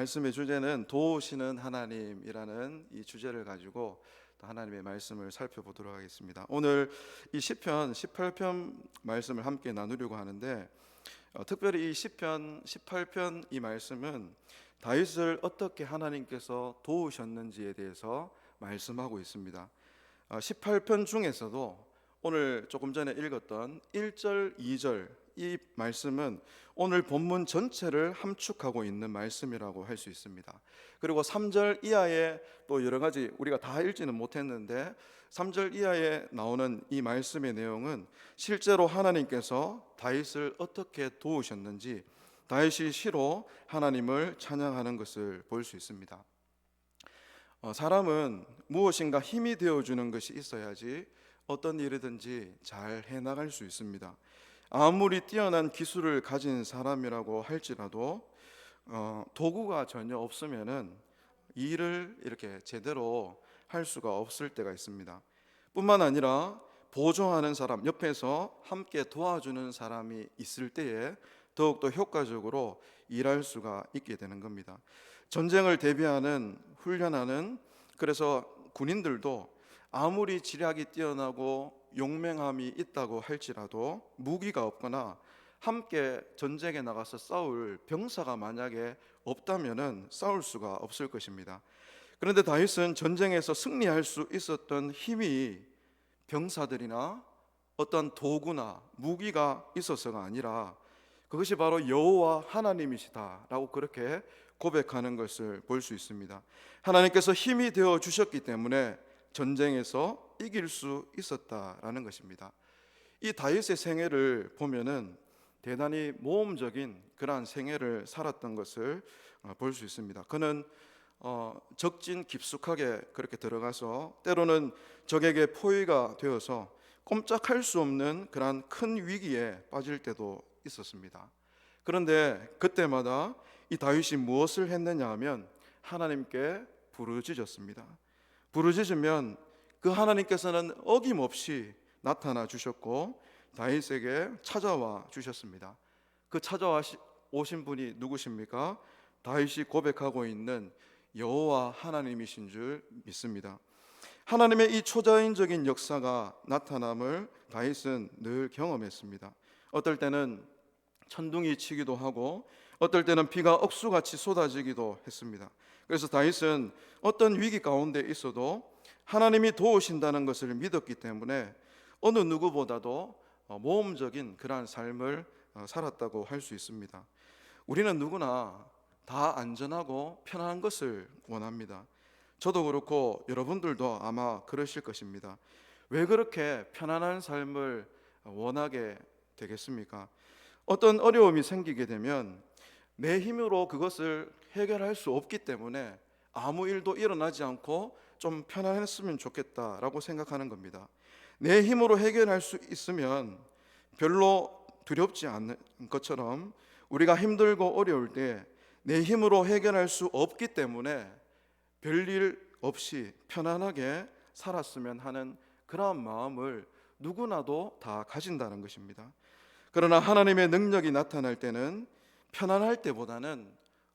말씀의 주제는 도우시는 하나님이라는 이 주제를 가지고 또 하나님의 말씀을 살펴보도록 하겠습니다. 오늘 이 시편 18편 말씀을 함께 나누려고 하는데 특별히 이 시편 18편 이 말씀은 다윗을 어떻게 하나님께서 도우셨는지에 대해서 말씀하고 있습니다. 18편 중에서도 오늘 조금 전에 읽었던 1절, 2절 이 말씀은 오늘 본문 전체를 함축하고 있는 말씀이라고 할 수 있습니다. 그리고 3절 이하에 또 여러 가지 우리가 다 읽지는 못했는데 3절 이하에 나오는 이 말씀의 내용은 실제로 하나님께서 다윗을 어떻게 도우셨는지 다윗이 시로 하나님을 찬양하는 것을 볼 수 있습니다. 사람은 무엇인가 힘이 되어주는 것이 있어야지 어떤 일이든지 잘 해나갈 수 있습니다. 아무리 뛰어난 기술을 가진 사람이라고 할지라도 도구가 전혀 없으면은 일을 이렇게 제대로 할 수가 없을 때가 있습니다. 뿐만 아니라 보조하는 사람, 옆에서 함께 도와주는 사람이 있을 때에 더욱더 효과적으로 일할 수가 있게 되는 겁니다. 전쟁을 대비하는 훈련하는 그래서 군인들도 아무리 지략이 뛰어나고 용맹함이 있다고 할지라도 무기가 없거나 함께 전쟁에 나가서 싸울 병사가 만약에 없다면은 싸울 수가 없을 것입니다. 그런데 다윗은 전쟁에서 승리할 수 있었던 힘이 병사들이나 어떤 도구나 무기가 있어서가 아니라 그것이 바로 여호와 하나님이시다라고 그렇게 고백하는 것을 볼 수 있습니다. 하나님께서 힘이 되어 주셨기 때문에 전쟁에서 이길 수 있었다라는 것입니다. 이 다윗의 생애를 보면은 대단히 모험적인 그러한 생애를 살았던 것을 볼 수 있습니다. 그는 적진 깊숙하게 그렇게 들어가서 때로는 적에게 포위가 되어서 꼼짝할 수 없는 그러한 큰 위기에 빠질 때도 있었습니다. 그런데 그때마다 이 다윗이 무엇을 했느냐 하면 하나님께 부르짖었습니다. 부르짖으면 그 하나님께서는 어김없이 나타나 주셨고 다윗에게 찾아와 주셨습니다. 그 찾아와 오신 분이 누구십니까? 다윗이 고백하고 있는 여호와 하나님이신 줄 믿습니다. 하나님의 이 초자연적인 역사가 나타남을 다윗은 늘 경험했습니다. 어떨 때는 천둥이 치기도 하고 어떨 때는 비가 억수같이 쏟아지기도 했습니다. 그래서 다윗은 어떤 위기 가운데 있어도 하나님이 도우신다는 것을 믿었기 때문에 어느 누구보다도 모험적인 그러한 삶을 살았다고 할 수 있습니다. 우리는 누구나 다 안전하고 편안한 것을 원합니다. 저도 그렇고 여러분들도 아마 그러실 것입니다. 왜 그렇게 편안한 삶을 원하게 되겠습니까? 어떤 어려움이 생기게 되면 내 힘으로 그것을 해결할 수 없기 때문에 아무 일도 일어나지 않고 좀 편안했으면 좋겠다라고 생각하는 겁니다. 내 힘으로 해결할 수 있으면 별로 두렵지 않는 것처럼 우리가 힘들고 어려울 때 내 힘으로 해결할 수 없기 때문에 별일 없이 편안하게 살았으면 하는 그러한 마음을 누구나도 다 가진다는 것입니다. 그러나 하나님의 능력이 나타날 때는 편안할 때보다는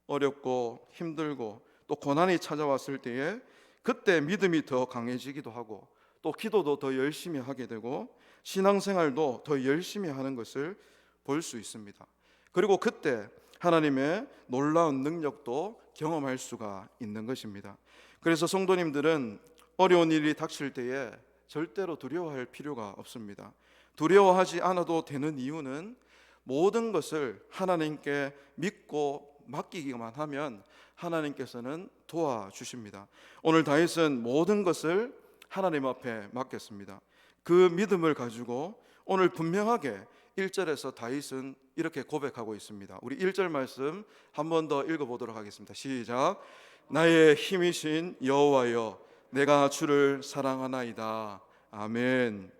어렵고 힘들고 또 고난이 찾아왔을 때에 그때 믿음이 더 강해지기도 하고 또 기도도 더 열심히 하게 되고 신앙생활도 더 열심히 하는 것을 볼 수 있습니다. 그리고 그때 하나님의 놀라운 능력도 경험할 수가 있는 것입니다. 그래서 성도님들은 어려운 일이 닥칠 때에 절대로 두려워할 필요가 없습니다. 두려워하지 않아도 되는 이유는 모든 것을 하나님께 믿고 맡기기만 하면 하나님께서는 도와주십니다. 오늘 다윗은 모든 것을 하나님 앞에 맡겼습니다. 그 믿음을 가지고 오늘 분명하게 1절에서 다윗은 이렇게 고백하고 있습니다. 우리 1절 말씀 한 번 더 읽어보도록 하겠습니다. 시작. 나의 힘이신 여호와여 내가 주를 사랑하나이다. 아멘.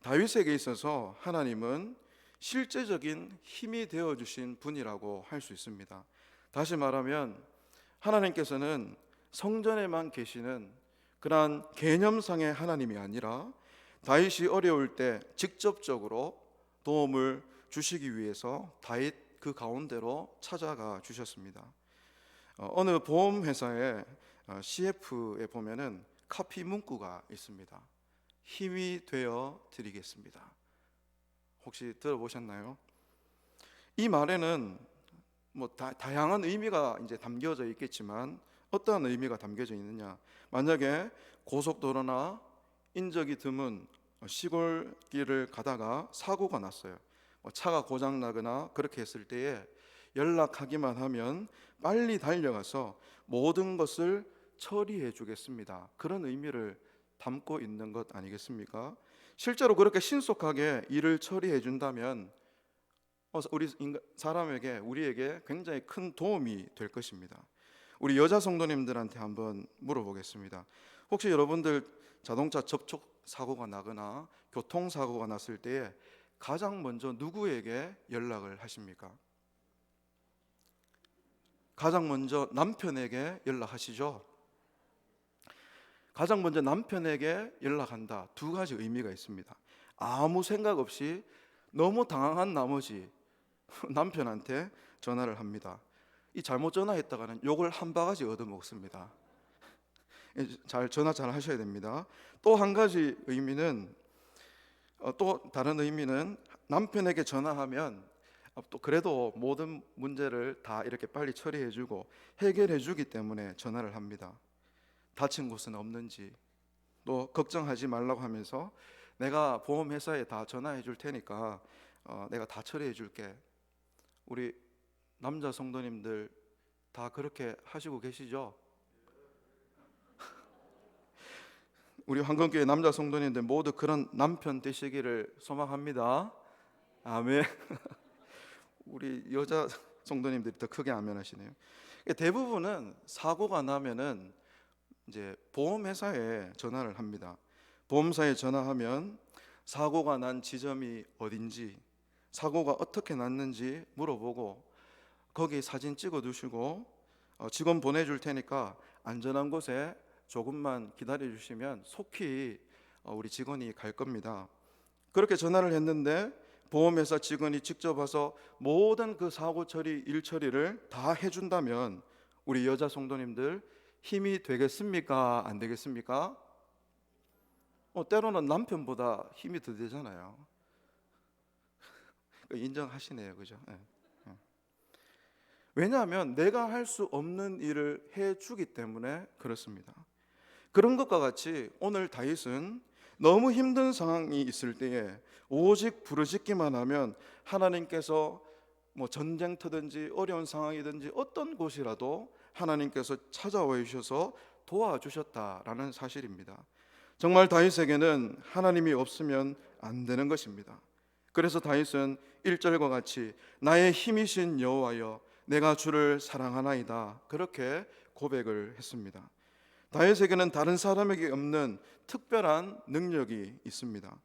다윗에게 있어서 하나님은 실제적인 힘이 되어주신 분이라고 할 수 있습니다. 다시 말하면 하나님께서는 성전에만 계시는 그러한 개념상의 하나님이 아니라 다윗이 어려울 때 직접적으로 도움을 주시기 위해서 다윗 그 가운데로 찾아가 주셨습니다. 어느 보험회사의 CF에 보면은 카피 문구가 있습니다. 힘이 되어 드리겠습니다. 혹시 들어보셨나요? 이 말에는 다양한 의미가 이제 담겨져 있겠지만 어떠한 의미가 담겨져 있느냐? 만약에 고속도로나 인적이 드문 시골길을 가다가 사고가 났어요. 차가 고장 나거나 그렇게 했을 때에 연락하기만 하면 빨리 달려가서 모든 것을 처리해 주겠습니다. 그런 의미를 담고 있는 것 아니겠습니까? 실제로 그렇게 신속하게 일을 처리해 준다면 우리에게 굉장히 큰 도움이 될 것입니다. 우리 여자 성도님들한테 한번 물어보겠습니다. 혹시 여러분들 자동차 접촉 사고가 나거나 교통 사고가 났을 때에 가장 먼저 누구에게 연락을 하십니까? 가장 먼저 남편에게 연락하시죠? 가장 먼저 남편에게 연락한다. 두 가지 의미가 있습니다. 아무 생각 없이 너무 당황한 나머지 남편한테 전화를 합니다. 이 잘못 전화했다가는 욕을 한 바가지 얻어먹습니다. 전화 잘 하셔야 됩니다. 또 한 가지 의미는 또 다른 의미는 남편에게 전화하면 또 그래도 모든 문제를 다 이렇게 빨리 처리해주고 해결해주기 때문에 전화를 합니다. 다친 곳은 없는지 또 걱정하지 말라고 하면서 내가 보험회사에 다 전화해 줄 테니까 내가 다 처리해 줄게. 우리 남자 성도님들 다 그렇게 하시고 계시죠? 우리 황금교회 남자 성도님들 모두 그런 남편 되시기를 소망합니다. 아멘. 우리 여자 성도님들이 더 크게 아멘 하시네요. 대부분은 사고가 나면은 이제 보험회사에 전화를 합니다. 보험사에 전화하면 사고가 난 지점이 어딘지, 사고가 어떻게 났는지 물어보고 거기 사진 찍어 두시고 직원 보내줄 테니까 안전한 곳에 조금만 기다려 주시면 속히 우리 직원이 갈 겁니다. 그렇게 전화를 했는데 보험회사 직원이 직접 와서 모든 그 사고 처리, 일 처리를 다 해준다면 우리 여자 성도님들 힘이 되겠습니까? 안 되겠습니까? 때로는 남편보다 힘이 더 되잖아요. 인정하시네요, 그죠? 네. 왜냐하면 내가 할 수 없는 일을 해주기 때문에 그렇습니다. 그런 것과 같이 오늘 다윗은 너무 힘든 상황이 있을 때에 오직 부르짖기만 하면 하나님께서 전쟁터든지 어려운 상황이든지 어떤 곳이라도 하나님께서 찾아와 주셔서 도와주셨다라는 사실입니다. 정말 다윗에게는 하나님이 없으면 안 되는 것입니다. 그래서 다윗은 1절과 같이 나의 힘이신 여호와여 내가 주를 사랑하나이다 그렇게 고백을 했습니다. 다윗에게는 다른 사람에게 없는 특별한 능력이 있습니다.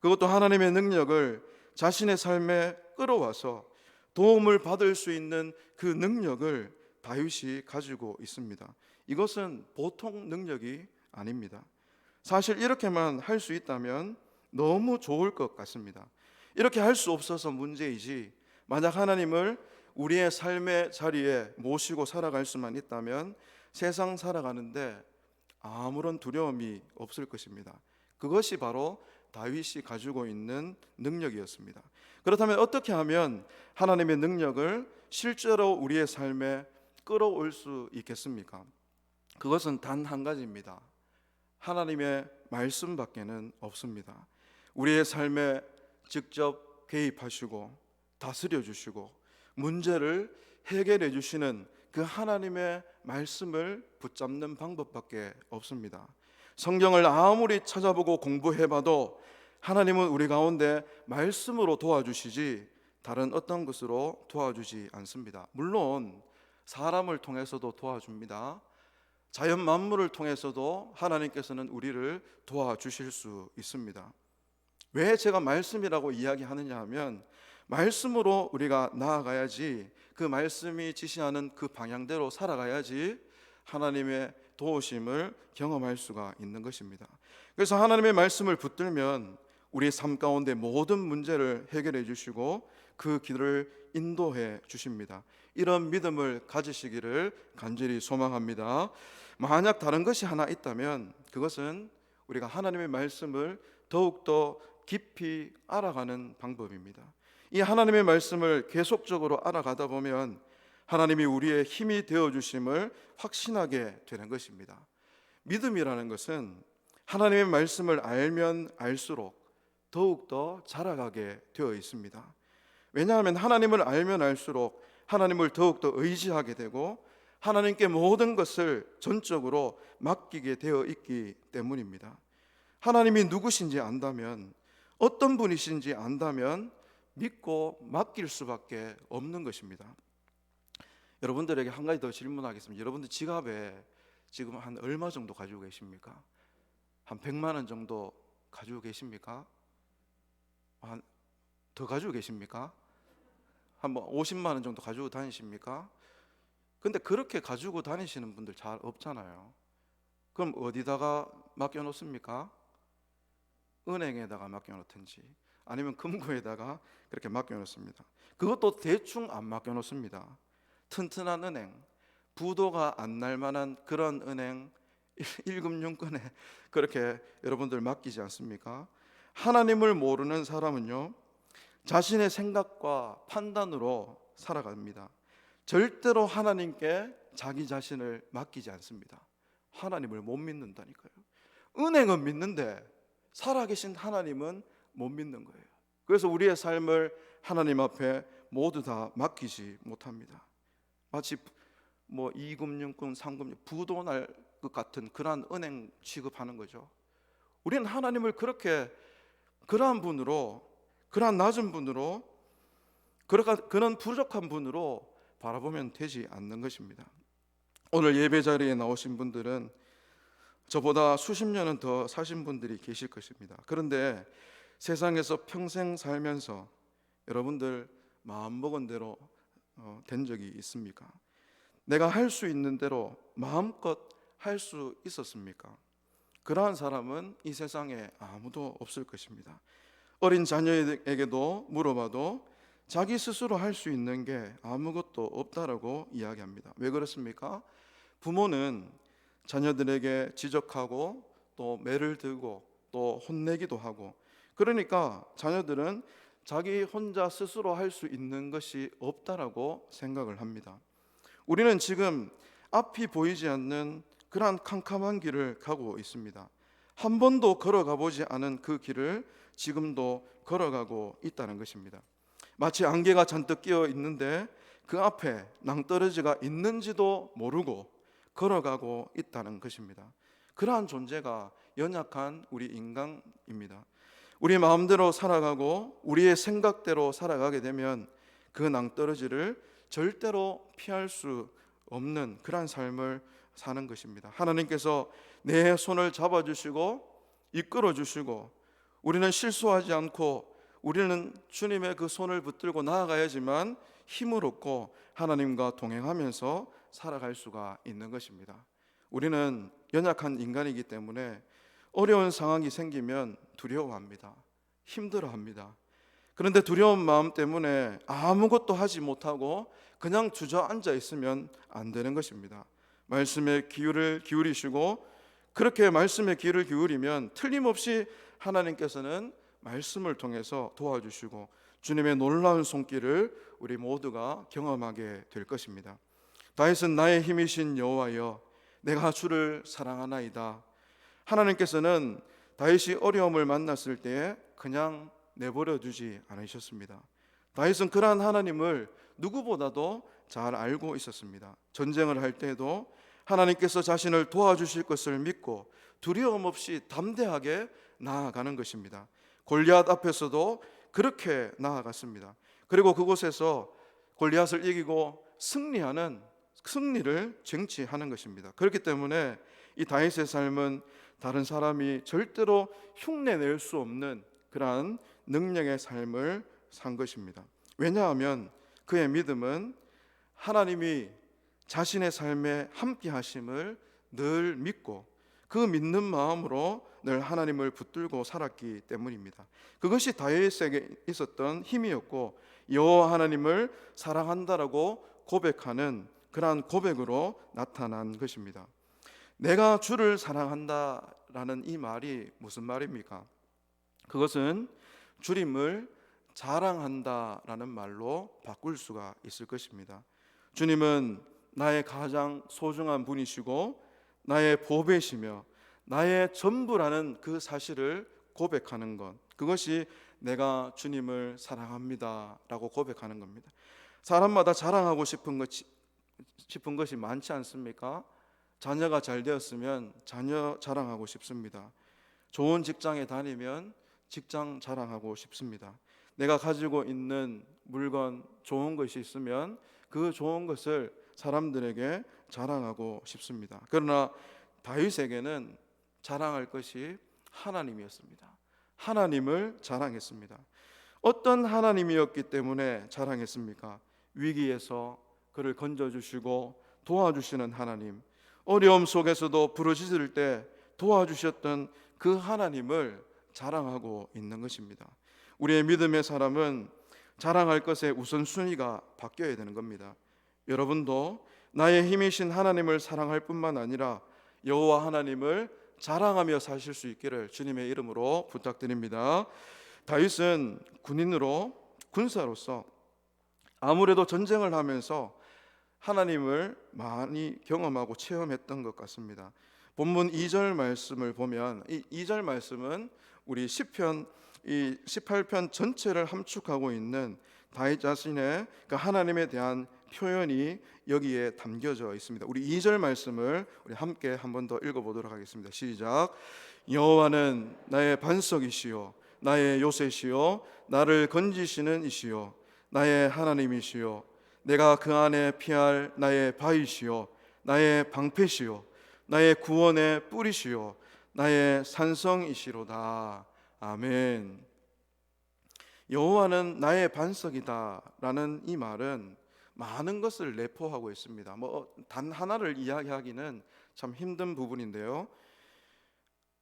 그것도 하나님의 능력을 자신의 삶에 끌어와서 도움을 받을 수 있는 그 능력을 다윗이 가지고 있습니다. 이것은 보통 능력이 아닙니다. 사실 이렇게만 할 수 있다면 너무 좋을 것 같습니다. 이렇게 할 수 없어서 문제이지 만약 하나님을 우리의 삶의 자리에 모시고 살아갈 수만 있다면 세상 살아가는데 아무런 두려움이 없을 것입니다. 그것이 바로 다윗이 가지고 있는 능력이었습니다. 그렇다면 어떻게 하면 하나님의 능력을 실제로 우리의 삶에 끌어올 수 있겠습니까? 그것은 단 한 가지입니다. 하나님의 말씀밖에는 없습니다. 우리의 삶에 직접 개입하시고 다스려 주시고 문제를 해결해 주시는 그 하나님의 말씀을 붙잡는 방법밖에 없습니다. 성경을 아무리 찾아보고 공부해봐도 하나님은 우리 가운데 말씀으로 도와주시지 다른 어떤 것으로 도와주지 않습니다. 물론 사람을 통해서도 도와줍니다. 자연 만물을 통해서도 하나님께서는 우리를 도와주실 수 있습니다. 왜 제가 말씀이라고 이야기하느냐 하면 말씀으로 우리가 나아가야지 그 말씀이 지시하는 그 방향대로 살아가야지 하나님의 도우심을 경험할 수가 있는 것입니다. 그래서 하나님의 말씀을 붙들면 우리의 삶 가운데 모든 문제를 해결해 주시고 그 길을 인도해 주십니다. 이런 믿음을 가지시기를 간절히 소망합니다. 만약 다른 것이 하나 있다면 그것은 우리가 하나님의 말씀을 더욱더 깊이 알아가는 방법입니다. 이 하나님의 말씀을 계속적으로 알아가다 보면 하나님이 우리의 힘이 되어주심을 확신하게 되는 것입니다. 믿음이라는 것은 하나님의 말씀을 알면 알수록 더욱더 자라가게 되어 있습니다. 왜냐하면 하나님을 알면 알수록 하나님을 더욱더 의지하게 되고 하나님께 모든 것을 전적으로 맡기게 되어 있기 때문입니다. 하나님이 누구신지 안다면, 어떤 분이신지 안다면 믿고 맡길 수밖에 없는 것입니다. 여러분들에게 한 가지 더 질문하겠습니다. 여러분들 지갑에 지금 한 얼마 정도 가지고 계십니까? 한 100만 원 정도 가지고 계십니까? 더 가지고 계십니까? 한 50만 원 정도 가지고 다니십니까? 근데 그렇게 가지고 다니시는 분들 잘 없잖아요. 그럼 어디다가 맡겨놓습니까? 은행에다가 맡겨놓든지 아니면 금고에다가 그렇게 맡겨놓습니다. 그것도 대충 안 맡겨놓습니다. 튼튼한 은행, 부도가 안 날 만한 그런 은행, 1금융권에 그렇게 여러분들 맡기지 않습니까? 하나님을 모르는 사람은요, 자신의 생각과 판단으로 살아갑니다. 절대로 하나님께 자기 자신을 맡기지 않습니다. 하나님을 못 믿는다니까요. 은행은 믿는데 살아계신 하나님은 못 믿는 거예요. 그래서 우리의 삶을 하나님 앞에 모두 다 맡기지 못합니다. 마치 2금융권, 3금융 부도 날 것 같은 그러한 은행 취급하는 거죠. 우리는 하나님을 그렇게 그러한 분으로, 그러한 낮은 분으로, 그런 부족한 분으로 바라보면 되지 않는 것입니다. 오늘 예배 자리에 나오신 분들은 저보다 수십 년은 더 사신 분들이 계실 것입니다. 그런데 세상에서 평생 살면서 여러분들 마음먹은 대로 된 적이 있습니까? 내가 할 수 있는 대로 마음껏 할 수 있었습니까? 그러한 사람은 이 세상에 아무도 없을 것입니다. 어린 자녀에게도 물어봐도 자기 스스로 할 수 있는 게 아무것도 없다라고 이야기합니다. 왜 그렇습니까? 부모는 자녀들에게 지적하고 또 매를 들고 또 혼내기도 하고, 그러니까 자녀들은 자기 혼자 스스로 할 수 있는 것이 없다라고 생각을 합니다. 우리는 지금 앞이 보이지 않는 그러한 캄캄한 길을 가고 있습니다. 한 번도 걸어가 보지 않은 그 길을 지금도 걸어가고 있다는 것입니다. 마치 안개가 잔뜩 끼어 있는데 그 앞에 낭떠러지가 있는지도 모르고 걸어가고 있다는 것입니다. 그러한 존재가 연약한 우리 인간입니다. 우리 마음대로 살아가고 우리의 생각대로 살아가게 되면 그 낭떠러지를 절대로 피할 수 없는 그러한 삶을 사는 것입니다. 하나님께서 내 손을 잡아주시고 이끌어주시고 우리는 실수하지 않고 우리는 주님의 그 손을 붙들고 나아가야지만 힘을 얻고 하나님과 동행하면서 살아갈 수가 있는 것입니다. 우리는 연약한 인간이기 때문에 어려운 상황이 생기면 두려워합니다. 힘들어합니다. 그런데 두려운 마음 때문에 아무것도 하지 못하고 그냥 주저앉아 있으면 안 되는 것입니다. 말씀에 귀를 기울이시고 그렇게 말씀에 귀를 기울이면 틀림없이 하나님께서는 말씀을 통해서 도와주시고 주님의 놀라운 손길을 우리 모두가 경험하게 될 것입니다. 다윗은 나의 힘이신 여호와여 내가 주를 사랑하나이다. 하나님께서는 다윗이 어려움을 만났을 때 그냥 내버려 두지 않으셨습니다. 다윗은 그러한 하나님을 누구보다도 잘 알고 있었습니다. 전쟁을 할 때도 하나님께서 자신을 도와주실 것을 믿고 두려움 없이 담대하게 나아가는 것입니다. 골리앗 앞에서도 그렇게 나아갔습니다. 그리고 그곳에서 골리앗을 이기고 승리를 쟁취하는 것입니다. 그렇기 때문에 이 다윗의 삶은 다른 사람이 절대로 흉내낼 수 없는 그러한 능력의 삶을 산 것입니다. 왜냐하면 그의 믿음은 하나님이 자신의 삶에 함께 하심을 늘 믿고 그 믿는 마음으로 늘 하나님을 붙들고 살았기 때문입니다. 그것이 다윗에게 있었던 힘이었고 여호와 하나님을 사랑한다라고 고백하는 그러한 고백으로 나타난 것입니다. 내가 주를 사랑한다라는 이 말이 무슨 말입니까? 그것은 주님을 자랑한다라는 말로 바꿀 수가 있을 것입니다. 주님은 나의 가장 소중한 분이시고 나의 보배시며 나의 전부라는 그 사실을 고백하는 것, 그것이 내가 주님을 사랑합니다 라고 고백하는 겁니다. 사람마다 자랑하고 싶은 것이 많지 않습니까? 자녀가 잘 되었으면 자녀 자랑하고 싶습니다. 좋은 직장에 다니면 직장 자랑하고 싶습니다. 내가 가지고 있는 물건, 좋은 것이 있으면 그 좋은 것을 사람들에게 자랑하고 싶습니다. 그러나 다윗에게는 자랑할 것이 하나님이었습니다. 하나님을 자랑했습니다. 어떤 하나님이었기 때문에 자랑했습니까? 위기에서 그를 건져주시고 도와주시는 하나님, 어려움 속에서도 부르짖을 때 도와주셨던 그 하나님을 자랑하고 있는 것입니다. 우리의 믿음의 사람은 자랑할 것의 우선순위가 바뀌어야 되는 겁니다. 여러분도 나의 힘이신 하나님을 사랑할 뿐만 아니라 여호와 하나님을 자랑하며 사실 수 있기를 주님의 이름으로 부탁드립니다. 다윗은 군사로서 아무래도 전쟁을 하면서 하나님을 많이 경험하고 체험했던 것 같습니다. 본문 2절 말씀을 보면 이 2절 말씀은 우리 시편 이 18편 전체를 함축하고 있는 다윗 자신의 그 하나님에 대한 표현이 여기에 담겨져 있습니다. 우리 2절 말씀을 우리 함께 한 번 더 읽어보도록 하겠습니다. 시작. 여호와는 나의 반석이시요 나의 요새시요 나를 건지시는 이시요 나의 하나님이시요 내가 그 안에 피할 나의 바위시요 나의 방패시요 나의 구원의 뿌리시요 나의 산성이시로다. 아멘. 여호와는 나의 반석이다라는 이 말은 많은 것을 내포하고 있습니다. 단 하나를 이야기하기는 참 힘든 부분인데요.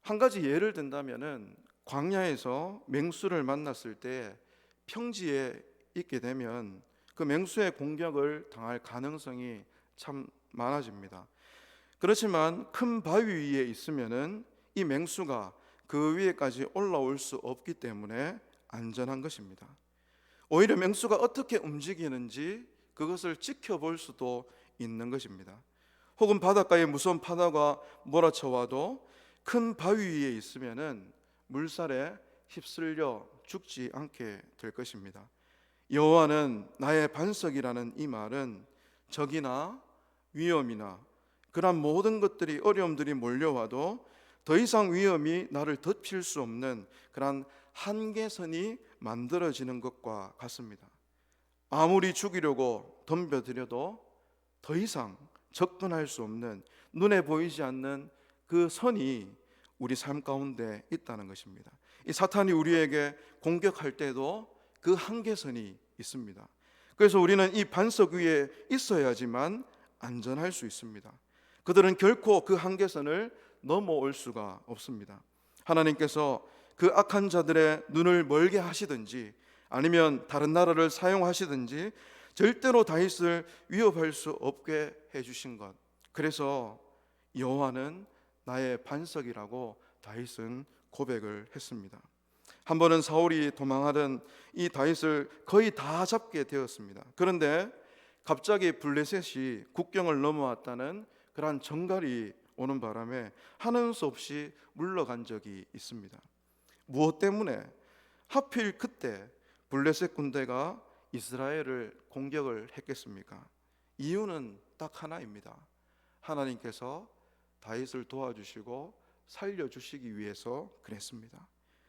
한 가지 예를 든다면은 광야에서 맹수를 만났을 때 평지에 있게 되면 그 맹수의 공격을 당할 가능성이 참 많아집니다. 그렇지만 큰 바위 위에 있으면은 이 맹수가 그 위에까지 올라올 수 없기 때문에 안전한 것입니다. 오히려 맹수가 어떻게 움직이는지 그것을 지켜볼 수도 있는 것입니다. 혹은 바닷가에 무서운 파도가 몰아쳐와도 큰 바위 위에 있으면은 물살에 휩쓸려 죽지 않게 될 것입니다. 여호와는 나의 반석이라는 이 말은 적이나 위험이나 그런 모든 것들이 어려움들이 몰려와도 더 이상 위험이 나를 덮칠 수 없는 그런 한계선이 만들어지는 것과 같습니다. 아무리 죽이려고 덤벼들여도 더 이상 접근할 수 없는 눈에 보이지 않는 그 선이 우리 삶 가운데 있다는 것입니다. 이 사탄이 우리에게 공격할 때도 그 한계선이 있습니다. 그래서 우리는 이 반석 위에 있어야지만 안전할 수 있습니다. 그들은 결코 그 한계선을 넘어올 수가 없습니다. 하나님께서 그 악한 자들의 눈을 멀게 하시든지 아니면 다른 나라를 사용하시든지 절대로 다윗을 위협할 수 없게 해주신 것, 그래서 여호와는 나의 반석이라고 다윗은 고백을 했습니다. 한 번은 사울이 도망하던 이 다윗을 거의 다 잡게 되었습니다. 그런데 갑자기 블레셋이 국경을 넘어왔다는 그러한 정갈이 오는 바람에 하는 수 없이 물러간 적이 있습니다. 무엇 때문에 하필 그때 블레셋 군대가 이스라엘을 공격을 했겠습니까? 이유는 딱 하나입니다. 하나님께서 다윗을 도와주시고 살려주시기 위해서 그랬습니다.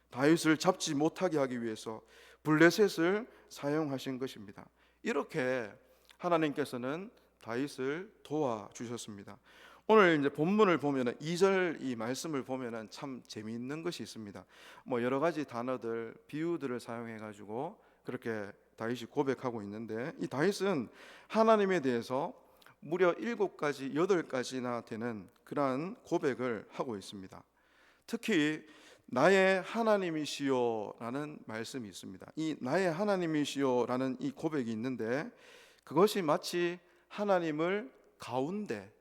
다윗을 잡지 못하게 하기 위해서 블레셋을 사용하신 것입니다. 이렇게 하나님께서는 다윗을 도와주셨습니다. 오늘 이제 본문을 보면은 2절 이 말씀을 보면은 참 재미있는 것이 있습니다. 여러 가지 단어들, 비유들을 사용해 가지고 그렇게 다윗이 고백하고 있는데, 이 다윗은 하나님에 대해서 무려 7가지, 8가지나 되는 그러한 고백을 하고 있습니다. 특히 나의 하나님이시요라는 말씀이 있습니다. 이 나의 하나님이시요라는 이 고백이 있는데 그것이 마치 하나님을 가운데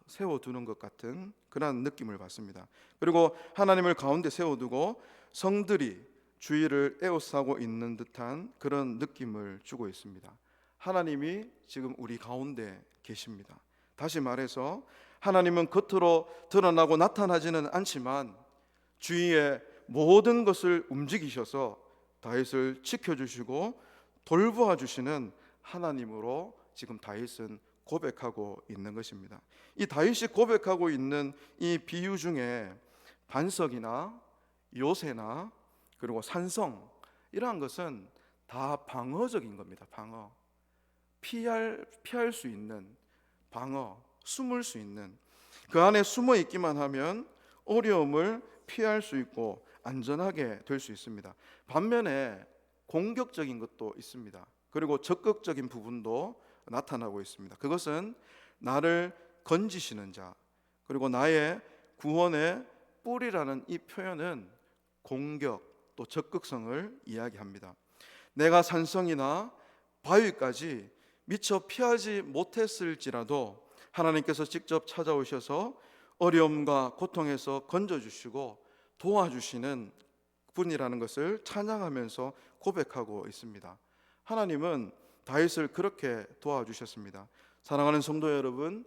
세워두는 것 같은 그런 느낌을 받습니다. 그리고 하나님을 가운데 세워두고 성들이 주위를 에워싸고 있는 듯한 그런 느낌을 주고 있습니다. 하나님이 지금 우리 가운데 계십니다. 다시 말해서 하나님은 겉으로 드러나고 나타나지는 않지만 주위의 모든 것을 움직이셔서 다윗을 지켜주시고 돌보아 주시는 하나님으로 지금 다윗은 고백하고 있는 것입니다. 이 다윗이 고백하고 있는 이 비유 중에 반석이나 요새나 그리고 산성 이러한 것은 다 방어적인 겁니다. 방어, 피할 수 있는 방어, 숨을 수 있는, 그 안에 숨어 있기만 하면 어려움을 피할 수 있고 안전하게 될 수 있습니다. 반면에 공격적인 것도 있습니다. 그리고 적극적인 부분도 나타나고 있습니다. 그것은 나를 건지시는 자, 그리고 나의 구원의 뿌리라는 이 표현은 공격 또 적극성을 이야기합니다. 내가 산성이나 바위까지 미처 피하지 못했을지라도 하나님께서 직접 찾아오셔서 어려움과 고통에서 건져주시고 도와주시는 분이라는 것을 찬양하면서 고백하고 있습니다. 하나님은 다윗을 그렇게 도와주셨습니다. 사랑하는 성도 여러분,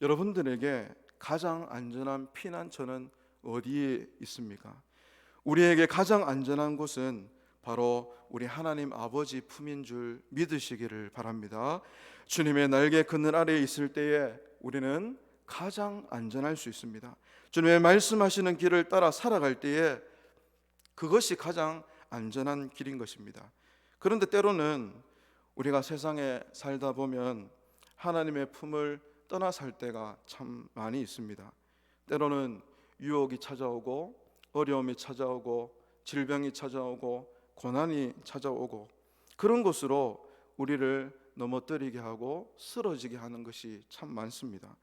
여러분들에게 가장 안전한 피난처는 어디에 있습니까? 우리에게 가장 안전한 곳은 바로 우리 하나님 아버지 품인 줄 믿으시기를 바랍니다. 주님의 날개 그늘 아래에 있을 때에 우리는 가장 안전할 수 있습니다. 주님의 말씀하시는 길을 따라 살아갈 때에 그것이 가장 안전한 길인 것입니다. 그런데 때로는 우리가 세상에 살다 보면 하나님의 품을 떠나 살 때가 참 많이 있습니다. 때로는 유혹이 찾아오고 어려움이 찾아오고 질병이 찾아오고 고난이 찾아오고 그런 것으로 우리를 넘어뜨리게 하고 쓰러지게 하는 것이 참 많습니다.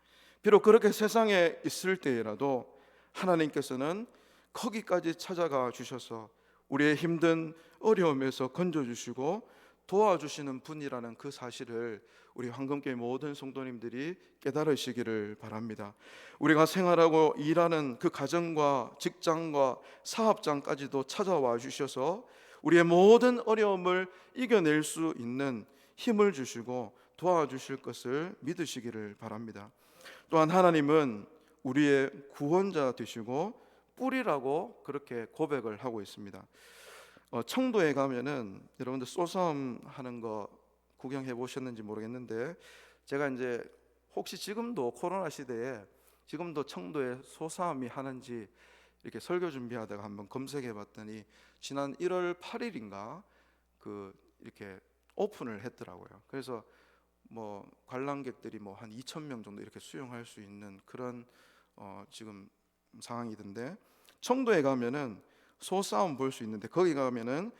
비록 그렇게 세상에 있을 때라도 하나님께서는 거기까지 찾아가 주셔서 우리의 힘든 어려움에서 건져주시고 도와주시는 분이라는 그 사실을 우리 황금교회 모든 성도님들이 깨달으시기를 바랍니다. 우리가 생활하고 일하는 그 가정과 직장과 사업장까지도 찾아와 주셔서 우리의 모든 어려움을 이겨낼 수 있는 힘을 주시고 도와주실 것을 믿으시기를 바랍니다. 또한 하나님은 우리의 구원자 되시고 뿌리라고 그렇게 고백을 하고 있습니다. 청도에 가면은 여러분들 소싸움 하는 거 구경해 보셨는지 모르겠는데, 제가 이제 혹시 지금도 코로나 시대에 지금도 청도에 소싸움이 하는지 이렇게 설교 준비하다가 한번 검색해 봤더니 지난 1월 8일인가 그 이렇게 오픈을 했더라고요. 그래서 뭐 관람객들이 뭐 한 2,000명 정도 이렇게 수용할 수 있는 그런 지금 상황이던데, 청도에 가면은 소싸움 볼 수 있는데 거기 가면은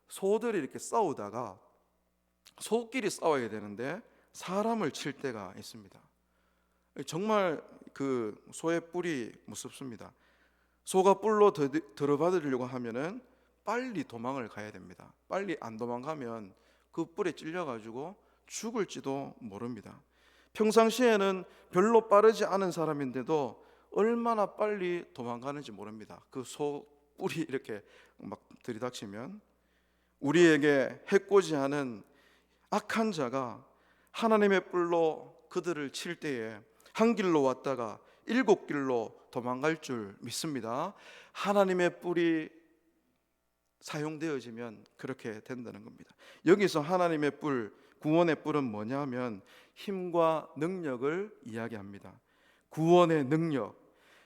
소들이 이렇게 싸우다가 소끼리 싸워야 되는데 사람을 칠 때가 있습니다. 정말 그 소의 뿔이 무섭습니다. 소가 뿔로 들어받으려고 하면은 빨리 도망을 가야 됩니다. 빨리 안 도망가면 그 뿔에 찔려가지고 죽을지도 모릅니다. 평상시에는 별로 빠르지 않은 사람인데도 얼마나 빨리 도망가는지 모릅니다. 그 소 뿔이 이렇게 막 들이닥치면. 우리에게 해코지하는 악한 자가 하나님의 뿔로 그들을 칠 때에 한 길로 왔다가 7길로 도망갈 줄 믿습니다. 하나님의 뿔이 사용되어지면 그렇게 된다는 겁니다. 여기서 하나님의 뿔, 구원의 뿔은 뭐냐면 힘과 능력을 이야기합니다. 구원의 능력,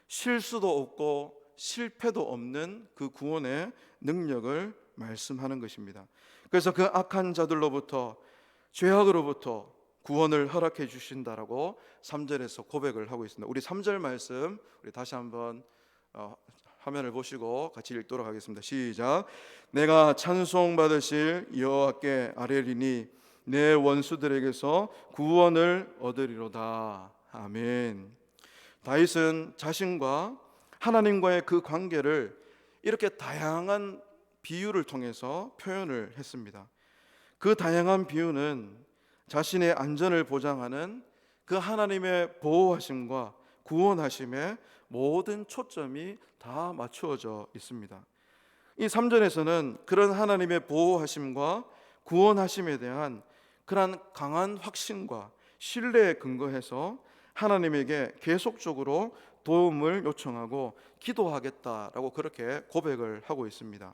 실수도 없고 실패도 없는 그 구원의 능력을 말씀하는 것입니다. 그래서 그 악한 자들로부터, 죄악으로부터 구원을 허락해 주신다라고 3절에서 고백을 하고 있습니다. 우리 3절 말씀 우리 다시 한번 화면을 보시고 같이 읽도록 하겠습니다. 시작. 내가 찬송 받으실 여호와께 아뢰리니 내 원수들에게서 구원을 얻으리로다. 아멘. 다윗은 자신과 하나님과의 그 관계를 이렇게 다양한 비유를 통해서 표현을 했습니다. 그 다양한 비유는 자신의 안전을 보장하는 그 하나님의 보호하심과 구원하심에 모든 초점이 다 맞추어져 있습니다. 이 3절에서는 그런 하나님의 보호하심과 구원하심에 대한 그러한 강한 확신과 신뢰에 근거해서 하나님에게 계속적으로 도움을 요청하고 기도하겠다라고 그렇게 고백을 하고 있습니다.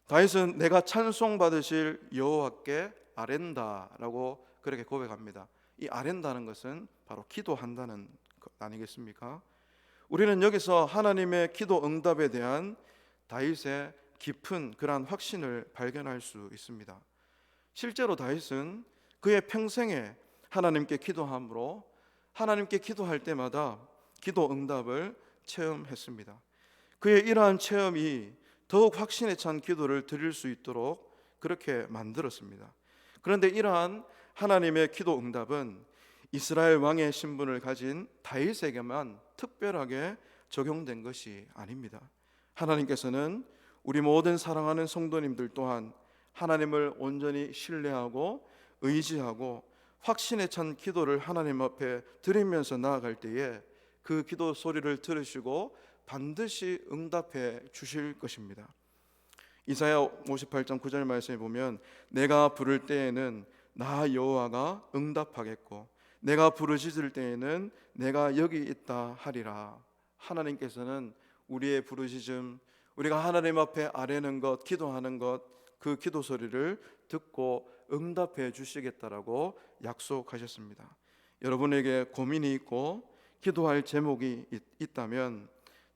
다윗은 내가 찬송받으실 여호와께 아랜다라고 그렇게 고백합니다. 이 아랜다는 것은 바로 기도한다는 것 아니겠습니까? 우리는 여기서 하나님의 기도 응답에 대한 다윗의 깊은 그러한 확신을 발견할 수 있습니다. 실제로 다윗은 그의 평생에 하나님께 기도함으로 하나님께 기도할 때마다 기도 응답을 체험했습니다. 그의 이러한 체험이 더욱 확신에 찬 기도를 드릴 수 있도록 그렇게 만들었습니다. 그런데 이러한 하나님의 기도 응답은 이스라엘 왕의 신분을 가진 다윗에게만 특별하게 적용된 것이 아닙니다. 하나님께서는 우리 모든 사랑하는 성도님들 또한 하나님을 온전히 신뢰하고 의지하고 확신에 찬 기도를 하나님 앞에 드리면서 나아갈 때에 그 기도 소리를 들으시고 반드시 응답해 주실 것입니다. 이사야 58장 9절 말씀에 보면 내가 부를 때에는 나 여호와가 응답하겠고 내가 부르짖을 때에는 내가 여기 있다 하리라. 하나님께서는 우리의 부르짖음, 우리가 하나님 앞에 아뢰는 것, 기도하는 것, 그 기도 소리를 듣고 응답해 주시겠다라고 약속하셨습니다. 여러분에게 고민이 있고 기도할 제목이 있다면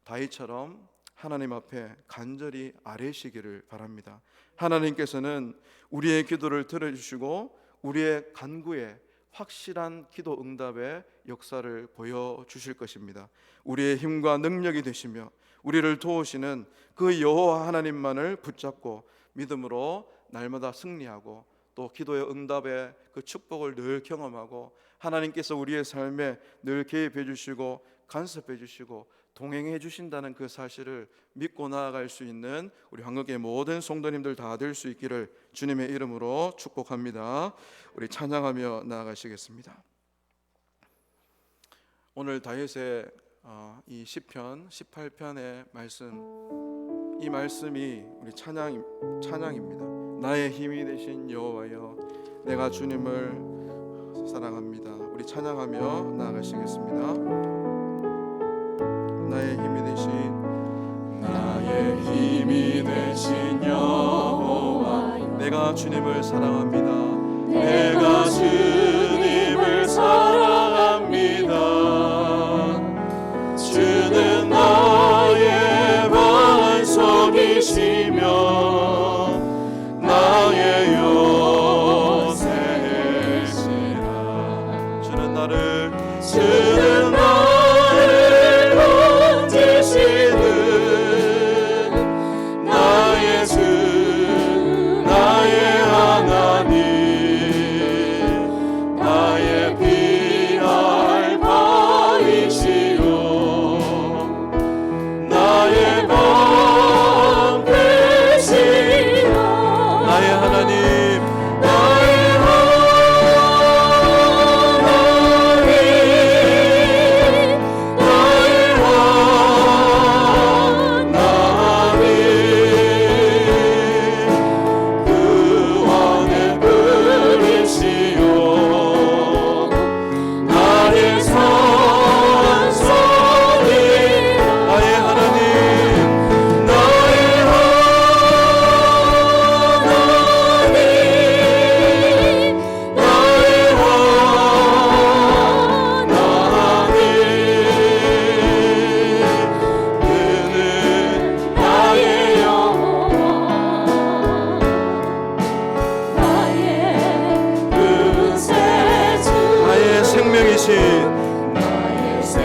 다윗처럼 하나님 앞에 간절히 아뢰시기를 바랍니다. 하나님께서는 우리의 기도를 들어주시고 우리의 간구에 확실한 기도 응답의 역사를 보여주실 것입니다. 우리의 힘과 능력이 되시며 우리를 도우시는 그 여호와 하나님만을 붙잡고 믿음으로 날마다 승리하고 또 기도의 응답의 그 축복을 늘 경험하고 하나님께서 우리의 삶에 늘 개입해 주시고 간섭해 주시고 동행해 주신다는 그 사실을 믿고 나아갈 수 있는 우리 한국의 모든 성도님들 다 될 수 있기를 주님의 이름으로 축복합니다. 우리 찬양하며 나아가시겠습니다. 오늘 다윗의 이 시편 18편의 말씀, 이 말씀이 우리 찬양입니다. 나의 힘이 되신 여호와여, 내가 주님을 사랑합니다. 우리 찬양하며 나아가시겠습니다. 나의 힘이 되신 여호와, 내가 주님을 사랑합니다. 내가 주님을 사랑합니다. 주는 나의 반석이시며 나의 요새시라. 주는 나를 나의 주, 나의 하나님, 나의 피할 바이시요, 나의 방패시라. 나의 하나님, 나의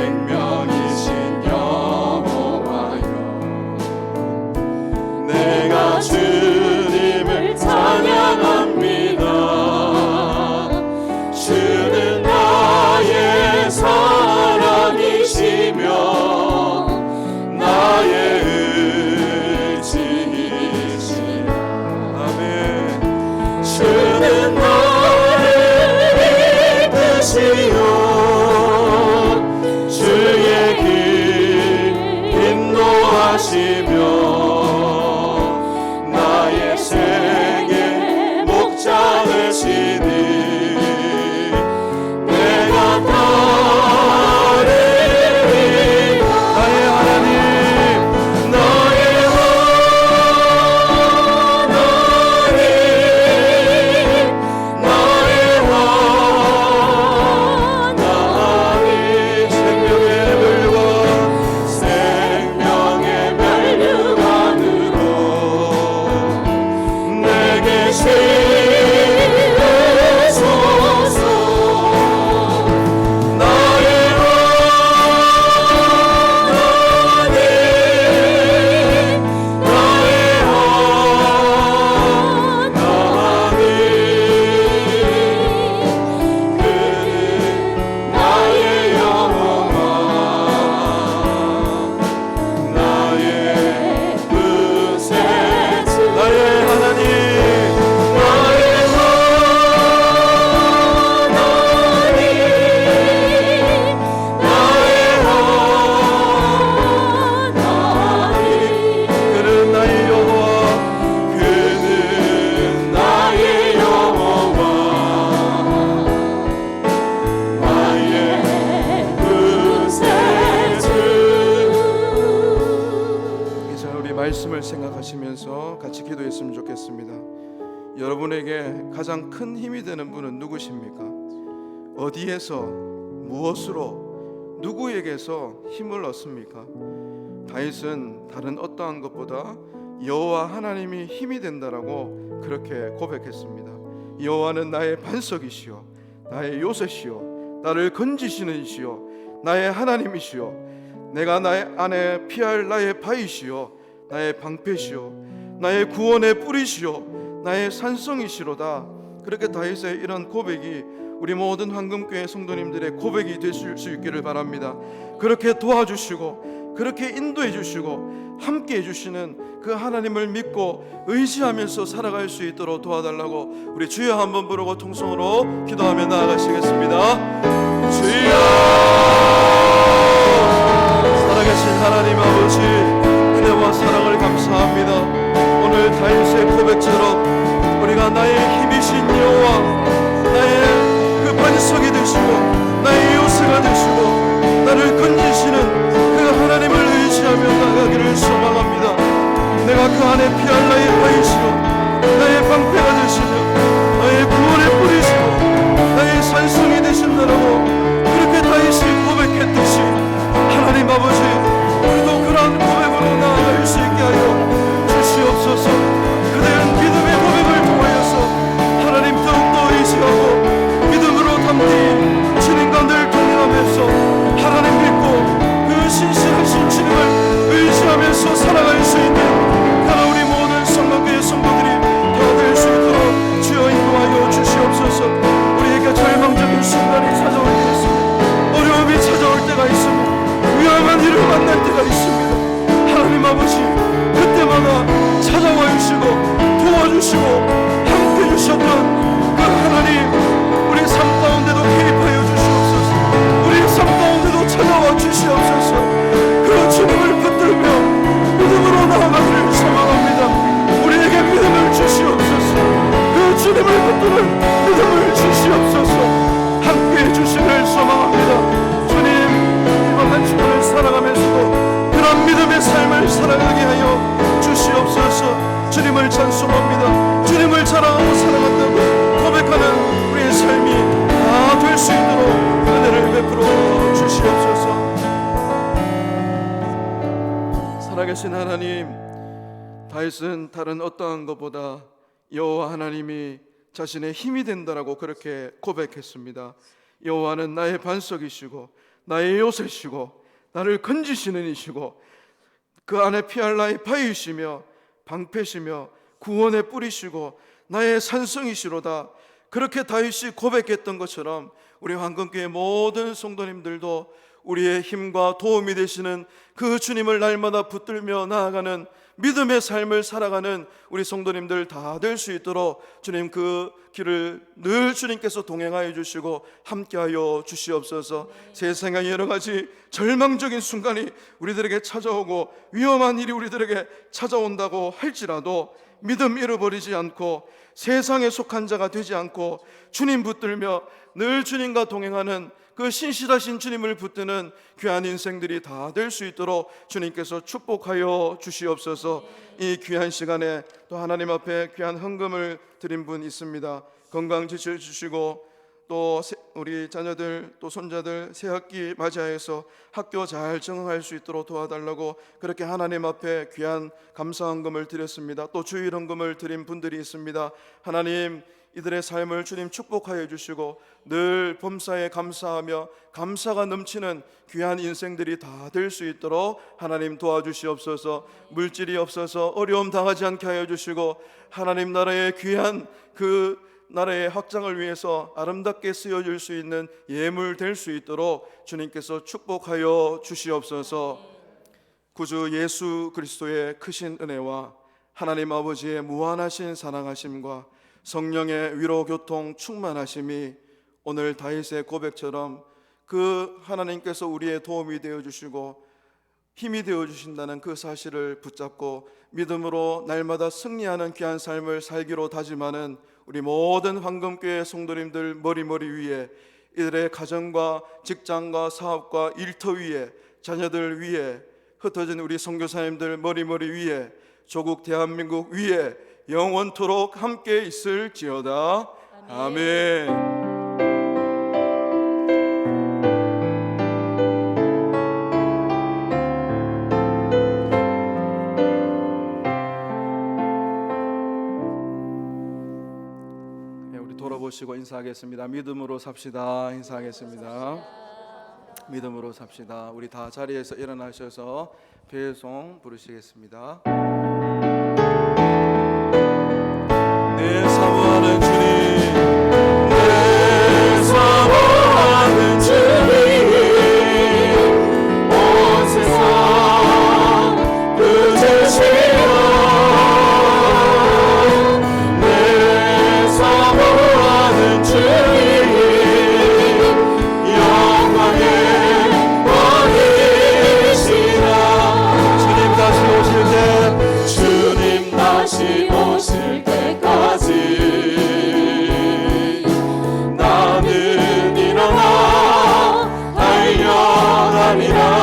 생명이신 여호와여, 내가 주님을 찬양합니다. 주는 나의 사랑이시며 나의 의지이시라. 아멘. 주는 나의 하셨으면 좋겠습니다. 여러분에게 가장 큰 힘이 되는 분은 누구십니까? 어디에서, 무엇으로, 누구에게서 힘을 얻습니까? 다윗은 다른 어떠한 것보다 여호와 하나님이 힘이 된다라고 그렇게 고백했습니다. 여호와는 나의 반석이시요 나의 요새시요 나를 건지시는 이시요 나의 하나님이시요 내가 나의 안에 피할 나의 바위시요 나의 방패시요 나의 구원의 뿌리시요 나의 산성이시로다. 그렇게 다윗의 이런 고백이 우리 모든 황금교회 성도님들의 고백이 되실 수 있기를 바랍니다. 그렇게 도와주시고 그렇게 인도해 주시고 함께 해주시는 그 하나님을 믿고 의지하면서 살아갈 수 있도록 도와달라고 우리 주여 한번 부르고 통성으로 기도하며 나아가시겠습니다. 주여, 살아계신 하나님 아버지, 은혜와 사랑을 감사합니다. 오늘 다윗의 고백처럼 우리가 나의 힘이신 여호와, 나의 그 반석이 되시고 나의 요새가 되시고 나를 건지시는 그 하나님을 의지하며 나가기를 소망합니다. 내가 그 안에 피할 나의 바위시요 나의 방패가 되시며 나의 구원의 뿌리시고 나의 산성이 되신다라고 그렇게 다윗이 고백했듯이 하나님 아버지, 우리도 그러한 고백으로 나아갈 수 있게 하여 주시옵소서. 그대는 믿음의 고백을 통하여서 하나님 더욱더 의지하고 믿음으로 담대히 주님과 늘 동행하면서 하나님 믿고 그 신실하신 주님을 의지하면서 살아갈 수 있는 그러나 우리 모든 성도교회 성도들이 다 될 수 있도록 주여 인도하여 주시옵소서. 우리에게 절망적인 순간이 찾아올 때 있습니다. 어려움이 찾아올 때가 있습니다. 위험한 일을 만날 때가 있습니다. 하나님 아버지, 그때마다 찾아와 주시고 도와주시고 함께 주셨던 그 하나님, 우리 삶 가운데도 개입하여 주시옵소서. 우리 삶 가운데도 찾아와 주시옵소서. 그 주님을 붙들며 믿음으로 나아가기를 소망합니다. 우리에게 믿음을 주시옵소서. 그 주님을 붙드는 믿음을 주시옵소서. 함께 해주시길 소망합니다. 주님, 이번 한 주간을 살아가면서도 그런 믿음의 삶을 살아가게 하여 주시옵소서. 주님을 찬송합니다. 주님을 자랑하고 살아간다고 고백하는 우리의 삶이 다 될 수 있도록 은혜를 베풀어 주시옵소서. 살아계신 하나님, 다윗은 다른 어떠한 것보다 여호와 하나님이 자신의 힘이 된다라고 그렇게 고백했습니다. 여호와는 나의 반석이시고 나의 요새시고 나를 건지시는 이시고 그 안에 피할 나의 바위시며 방패시며 구원의 뿌리시고 나의 산성이시로다. 그렇게 다윗이 고백했던 것처럼 우리 황금교회 모든 성도님들도 우리의 힘과 도움이 되시는 그 주님을 날마다 붙들며 나아가는 믿음의 삶을 살아가는 우리 성도님들 다 될 수 있도록 주님 그 길을 늘 주님께서 동행하여 주시고 함께하여 주시옵소서. 세상의 여러 가지 절망적인 순간이 우리들에게 찾아오고 위험한 일이 우리들에게 찾아온다고 할지라도 믿음 잃어버리지 않고 세상에 속한 자가 되지 않고 주님 붙들며 늘 주님과 동행하는 그 신실하신 주님을 붙드는 귀한 인생들이 다 될 수 있도록 주님께서 축복하여 주시옵소서. 이 귀한 시간에 또 하나님 앞에 귀한 헌금을 드린 분 있습니다. 건강 지켜 주시고 또 우리 자녀들 또 손자들 새학기 맞이하여서 학교 잘 적응할 수 있도록 도와달라고 그렇게 하나님 앞에 귀한 감사 헌금을 드렸습니다. 또 주일 헌금을 드린 분들이 있습니다. 하나님, 이들의 삶을 주님 축복하여 주시고 늘 범사에 감사하며 감사가 넘치는 귀한 인생들이 다 될 수 있도록 하나님 도와주시옵소서. 물질이 없어서 어려움 당하지 않게 하여 주시고 하나님 나라의 귀한 그 나라의 확장을 위해서 아름답게 쓰여질 수 있는 예물 될 수 있도록 주님께서 축복하여 주시옵소서. 구주 예수 그리스도의 크신 은혜와 하나님 아버지의 무한하신 사랑하심과 성령의 위로 교통 충만하심이 오늘 다윗의 고백처럼 그 하나님께서 우리의 도움이 되어 주시고 힘이 되어 주신다는 그 사실을 붙잡고 믿음으로 날마다 승리하는 귀한 삶을 살기로 다짐하는 우리 모든 황금교회 성도님들 머리 위에, 이들의 가정과 직장과 사업과 일터 위에, 자녀들 위에, 흩어진 우리 선교사님들 머리 위에, 조국 대한민국 위에 영원토록 함께 있을지어다. 아멘. 돌아보시고 인사하겠습니다. 믿음으로 삽시다. 인사하겠습니다. 믿음으로 삽시다. 우리 다 자리에서 일어나셔서 배송 부르시겠습니다. 내 사모하는 주님, 내 사모하는 주님, 온 세상 그제시여 내 사모하는 주님, 영광의 왕이시라. 주님 다시 오실 때, 주님 다시 오실 때까지 나는 일어나 달려가리라.